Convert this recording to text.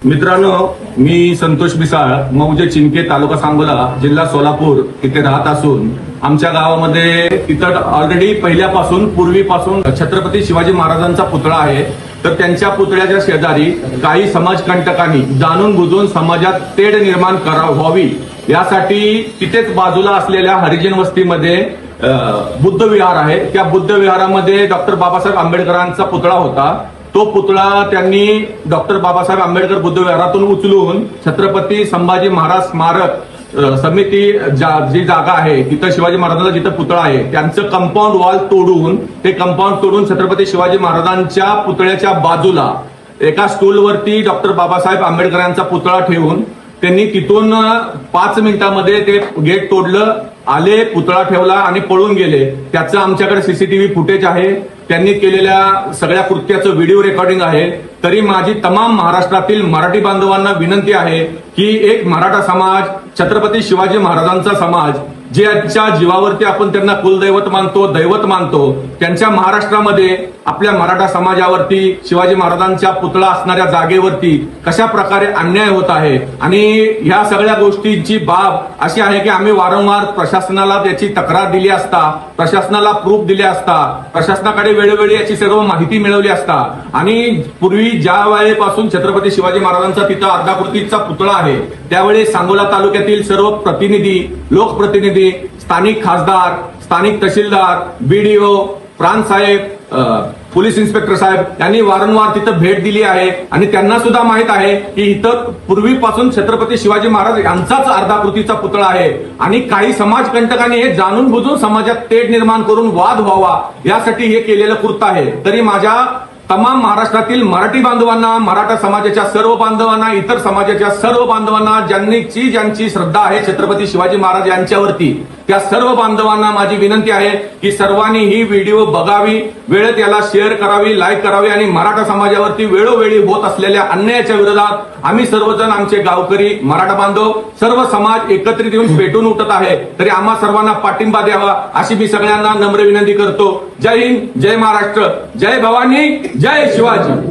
मित्रांनो, मी संतोष मिसाळ, मौजे चिंके, तालुका सांगोला, जिल्हा सोलापूर इथे राहत असून आमच्या गावामध्ये तिथं ऑलरेडी पहिल्यापासून पूर्वीपासून छत्रपती शिवाजी महाराजांचा पुतळा आहे. तर त्यांच्या पुतळ्याच्या शेजारी काही समाजकंटकांनी जाणून बुजून समाजात तेढ निर्माण व्हावी यासाठी तिथेच बाजूला असलेल्या हरिजन वस्तीमध्ये बुद्ध विहार आहे. त्या बुद्ध विहारामध्ये डॉक्टर बाबासाहेब आंबेडकरांचा पुतळा होता. तो पुतळा त्यांनी डॉक्टर बाबासाहेब आंबेडकर बुद्ध विहारातून उचलून छत्रपती संभाजी महाराज स्मारक समिती जी जागा आहे तिथं शिवाजी महाराजांचा जिथं पुतळा आहे त्यांचं कंपाऊंड वॉल तोडून छत्रपती शिवाजी महाराजांच्या पुतळ्याच्या बाजूला एका स्टूलवरती डॉक्टर बाबासाहेब आंबेडकरांचा पुतळा ठेवून त्यांनी तिथून 5 मिनिटांमध्ये ते गेट तोडलं, आले, पुतळा ठेवला आणि पळून गेले. त्याचं आमच्याकडे सीसीटीव्ही फुटेज आहे. त्यांनी केलेल्या सगळ्या कृत्याचं व्हिडिओ रेकॉर्डिंग आहे. तरी माझी तमाम महाराष्ट्रातील मराठी बांधवांना विनंती आहे की एक मराठा समाज, छत्रपती शिवाजी महाराजांचा समाज, ज्याच्या जीवावरती आपण त्यांना कुलदैवत मानतो, दैवत मानतो, त्यांच्या महाराष्ट्रामध्ये आपल्या मराठा समाजावरती शिवाजी महाराजांच्या पुतळा असणाऱ्या जागेवरती कशा प्रकारे अन्याय होत आहे. आणि ह्या सगळ्या गोष्टींची बाब अशी आहे की आम्ही वारंवार प्रशासनाला त्याची तक्रार दिली असता, प्रशासनाला प्रूफ दिले असता, प्रशासनाकडे वेळोवेळी याची सर्व माहिती मिळवली असता. आणि पूर्वी ज्या वेळेपासून छत्रपती शिवाजी महाराजांचा तिथं अर्धाकृतीचा पुतळा आहे त्यावेळी सांगोला तालुक्यातील सर्व प्रतिनिधी, लोकप्रतिनिधी, स्थानिक खासदार, स्थानिक तहसीलदार, बीडीओ, प्रांत साहेब, पोलीस इन्स्पेक्टर साहेब यांनी वारंवार तिथं भेट दिली आहे. आणि त्यांना सुद्धा माहित आहे की इथं पूर्वीपासून छत्रपती शिवाजी महाराज यांचाच अर्धाकृतीचा पुतळा आहे. आणि काही समाजकंटकांनी हे जाणून बुजून समाजात तेढ निर्माण करून वाद व्हावा यासाठी हे केलेलं कृत्य आहे. तरी माझ्या तमाम महाराष्ट्रातील मराठी बांधवांना, मराठा समाजाच्या सर्व बांधवांना, इतर समाजाच्या सर्व बांधवांना, ज्यांची श्रद्धा आहे छत्रपती शिवाजी महाराज यांच्यावरती, त्या सर्व बांधवांना माझी विनंती आहे की सर्वांनी ही व्हिडिओ बघावी, वेळेत याला शेअर करावी, लाईक करावी. आणि मराठा समाजावरती वेळोवेळी होत असलेल्या अन्यायाच्या विरोधात आम्ही सर्वजण, आमचे गावकरी, मराठा बांधव, सर्व समाज एकत्रित येऊन पेटून उठत आहे. तरी आम्हा सर्वांना पाठिंबा द्यावा अशी मी सगळ्यांना नम्र विनंती करतो. जय हिंद, जय महाराष्ट्र, जय भवानी, जय शिवाजी.